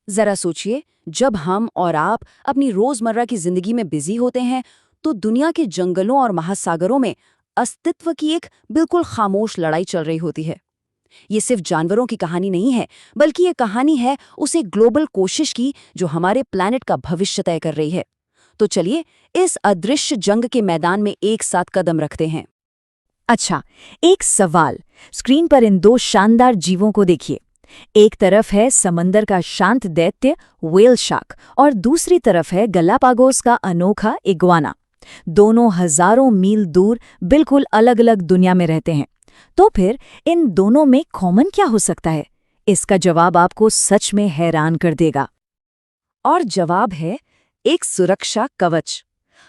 जरा सोचिए, जब हम और आप अपनी रोजमर्रा की जिंदगी में बिजी होते हैं, तो दुनिया के जंगलों और महासागरों में अस्तित्व की एक बिल्कुल खामोश लड़ाई चल रही होती है। ये सिर्फ जानवरों की कहानी नहीं है, बल्कि ये कहानी है उस एक ग्लोबल कोशिश की जो हमारे प्लैनेट का भविष्य तय कर रही है। तो चलिए, इस अदृश्य जंग के मैदान में एक साथ कदम रखते हैं। अच्छा, एक सवाल। स्क्रीन पर इन दो शानदार जीवों को देखिए। एक तरफ है समंदर का शांत दैत्य व्हेल शार्क और दूसरी तरफ है गलापागोस का अनोखा इग्वाना। दोनों हजारों मील दूर बिल्कुल अलग अलग दुनिया में रहते हैं। तो फिर इन दोनों में कॉमन क्या हो सकता है? इसका जवाब आपको सच में हैरान कर देगा। और जवाब है एक सुरक्षा कवच।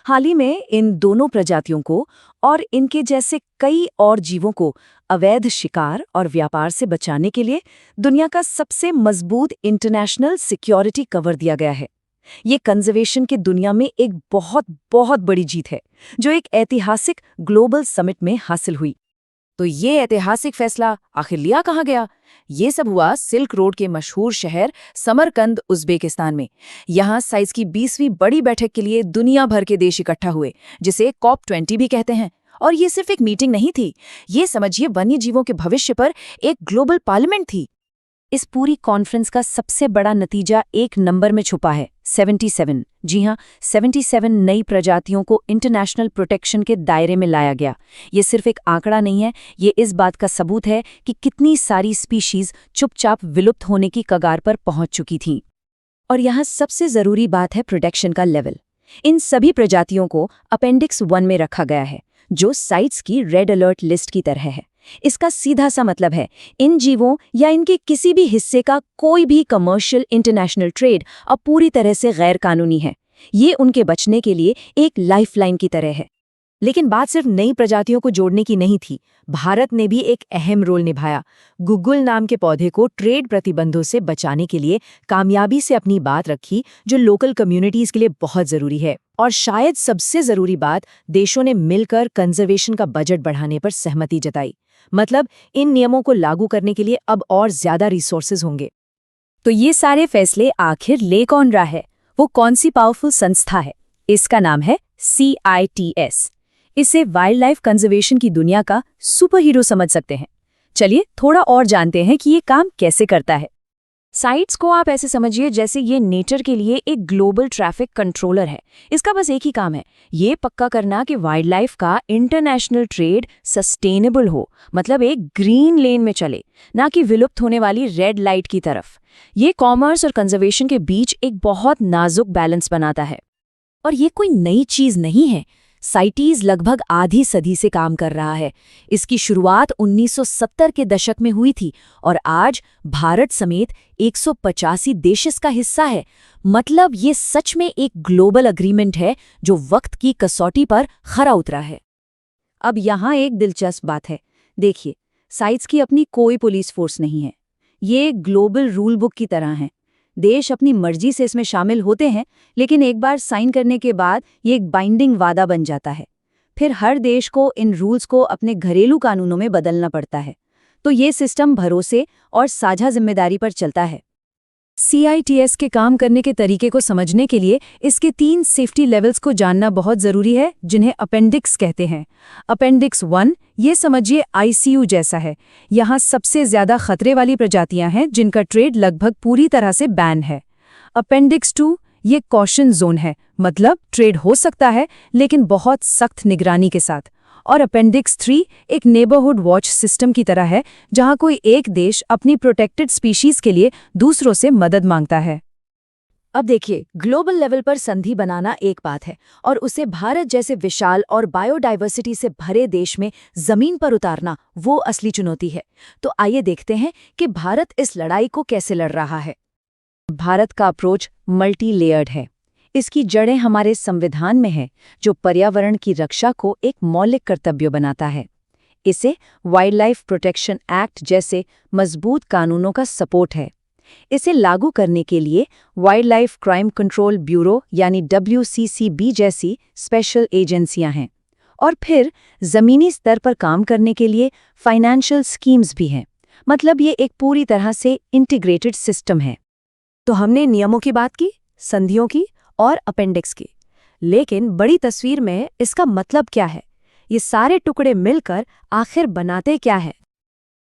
हाल ही में इन दोनों प्रजातियों को और इनके जैसे कई और जीवों को अवैध शिकार और व्यापार से बचाने के लिए दुनिया का सबसे मजबूत इंटरनेशनल सिक्योरिटी कवर दिया गया है। ये कंजर्वेशन की दुनिया में एक बहुत बहुत बड़ी जीत है, जो एक ऐतिहासिक ग्लोबल समिट में हासिल हुई। तो ये ऐतिहासिक फैसला आखिर लिया कहाँ गया? ये सब हुआ सिल्क रोड के मशहूर शहर समरकंद, उज़्बेकिस्तान में। यहाँ साइज की 20वीं बड़ी बैठक के लिए दुनिया भर के देश इकट्ठा हुए, जिसे COP20 भी कहते हैं। और ये सिर्फ एक मीटिंग नहीं थी, ये समझिए वन्य जीवों के भविष्य पर एक ग्लोबल पार्लियामेंट थी। इस पूरी कॉन्फ्रेंस का सबसे बड़ा नतीजा एक नंबर में छुपा है, 77। जी हाँ, 77 नई प्रजातियों को इंटरनेशनल प्रोटेक्शन के दायरे में लाया गया। ये सिर्फ एक आंकड़ा नहीं है, ये इस बात का सबूत है कि कितनी सारी स्पीशीज चुपचाप विलुप्त होने की कगार पर पहुंच चुकी थीं। और यहाँ सबसे जरूरी बात है प्रोटेक्शन का लेवल। इन सभी प्रजातियों को अपेंडिक्स 1 में रखा गया है, जो साइट्स की रेड अलर्ट लिस्ट की तरह है। इसका सीधा सा मतलब है, इन जीवों या इनके किसी भी हिस्से का कोई भी कमर्शियल इंटरनेशनल ट्रेड अब पूरी तरह से गैर कानूनी है। ये उनके बचने के लिए एक लाइफलाइन की तरह है। लेकिन बात सिर्फ नई प्रजातियों को जोड़ने की नहीं थी। भारत ने भी एक अहम रोल निभाया। गुग्गुल नाम के पौधे को ट्रेड प्रतिबंधों से बचाने के लिए कामयाबी से अपनी बात रखी, जो लोकल कम्युनिटीज के लिए बहुत जरूरी है। और शायद सबसे जरूरी बात, देशों ने मिलकर कंजर्वेशन का बजट बढ़ाने पर सहमति जताई। मतलब इन नियमों को लागू करने के लिए अब और ज्यादा रिसोर्सेज होंगे। तो ये सारे फैसले आखिर ले कौन रहा है? वो कौन सी पावरफुल संस्था है? इसका नाम है CITES। इसे वाइल्ड लाइफ कंजर्वेशन की दुनिया का सुपर हीरो समझ सकते हैं। चलिए थोड़ा और जानते हैं कि ये काम कैसे करता है। साइट्स को आप ऐसे समझिए जैसे ये नेचर के लिए एक ग्लोबल ट्रैफिक कंट्रोलर है। इसका बस एक ही काम है, ये पक्का करना कि वाइल्ड लाइफ का इंटरनेशनल ट्रेड सस्टेनेबल हो, मतलब एक ग्रीन लेन में चले, ना कि विलुप्त होने वाली रेड लाइट की तरफ। ये कॉमर्स और कंजर्वेशन के बीच एक बहुत नाजुक बैलेंस बनाता है। और ये कोई नई चीज नहीं है। साइटीज लगभग आधी सदी से काम कर रहा है। इसकी शुरुआत 1970 के दशक में हुई थी और आज भारत समेत 185 देश इसका हिस्सा है। मतलब ये सच में एक ग्लोबल एग्रीमेंट है जो वक्त की कसौटी पर खरा उतरा है। अब यहाँ एक दिलचस्प बात है। देखिए, साइट्स की अपनी कोई पुलिस फोर्स नहीं है। ये ग्लोबल रूल बुक की तरह है। देश अपनी मर्जी से इसमें शामिल होते हैं, लेकिन एक बार साइन करने के बाद ये एक बाइंडिंग वादा बन जाता है। फिर हर देश को इन रूल्स को अपने घरेलू कानूनों में बदलना पड़ता है। तो ये सिस्टम भरोसे और साझा जिम्मेदारी पर चलता है। CITES के काम करने के तरीके को समझने के लिए इसके 3 सेफ्टी लेवल्स को जानना बहुत जरूरी है, जिन्हें अपेंडिक्स कहते हैं। अपेंडिक्स 1 ये समझिए ICU जैसा है। यहाँ सबसे ज्यादा खतरे वाली प्रजातियां हैं जिनका ट्रेड लगभग पूरी तरह से बैन है। अपेंडिक्स 2 ये कॉशन जोन है, मतलब ट्रेड हो सकता है लेकिन बहुत सख्त निगरानी के साथ। और अपेंडिक्स 3 एक नेबरहुड वॉच सिस्टम की तरह है, जहां कोई एक देश अपनी प्रोटेक्टेड स्पीशीज के लिए दूसरों से मदद मांगता है। अब देखिए, ग्लोबल लेवल पर संधि बनाना एक बात है, और उसे भारत जैसे विशाल और बायोडाइवर्सिटी से भरे देश में जमीन पर उतारना वो असली चुनौती है। तो आइए देखते हैं कि भारत इस लड़ाई को कैसे लड़ रहा है। भारत का अप्रोच मल्टी लेयर्ड है। इसकी जड़ें हमारे संविधान में है, जो पर्यावरण की रक्षा को एक मौलिक कर्तव्य बनाता है। इसे वाइल्ड लाइफ प्रोटेक्शन एक्ट जैसे मजबूत कानूनों का सपोर्ट है। इसे लागू करने के लिए wild life crime control bureau यानी WCCB जैसी स्पेशल एजेंसियां हैं। और फिर जमीनी स्तर पर काम करने के लिए फाइनेंशियल स्कीम्स भी हैं। मतलब ये एक पूरी तरह से इंटीग्रेटेड सिस्टम है। तो हमने नियमों की बात की, संधियों की और अपेंडिक्स की, लेकिन बड़ी तस्वीर में इसका मतलब क्या है? ये सारे टुकड़े मिलकर आखिर बनाते क्या है?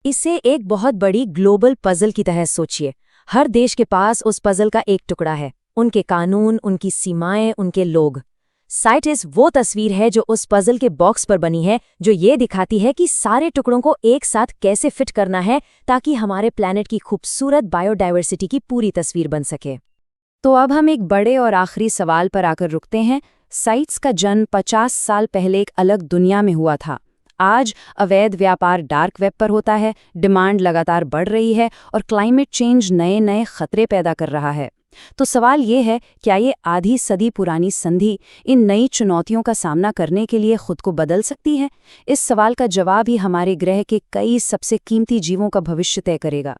इसे एक बहुत बड़ी ग्लोबल पजल की तरह सोचिए। हर देश के पास उस पजल का एक टुकड़ा है, उनके कानून, उनकी सीमाएं, उनके लोग। साइटिस वो तस्वीर है जो उस पजल के बॉक्स पर बनी है, जो ये दिखाती है कि सारे टुकड़ों को एक साथ कैसे फिट करना है ताकि हमारे प्लैनेट की खूबसूरत बायोडायवर्सिटी की पूरी तस्वीर बन सके। तो अब हम एक बड़े और आखिरी सवाल पर आकर रुकते हैं। साइट्स का जन्म 50 साल पहले एक अलग दुनिया में हुआ था। आज अवैध व्यापार डार्क वेब पर होता है, डिमांड लगातार बढ़ रही है और क्लाइमेट चेंज नए नए खतरे पैदा कर रहा है। तो सवाल ये है, क्या ये आधी सदी पुरानी संधि इन नई चुनौतियों का सामना करने के लिए खुद को बदल सकती है? इस सवाल का जवाब ही हमारे ग्रह के कई सबसे कीमती जीवों का भविष्य तय करेगा।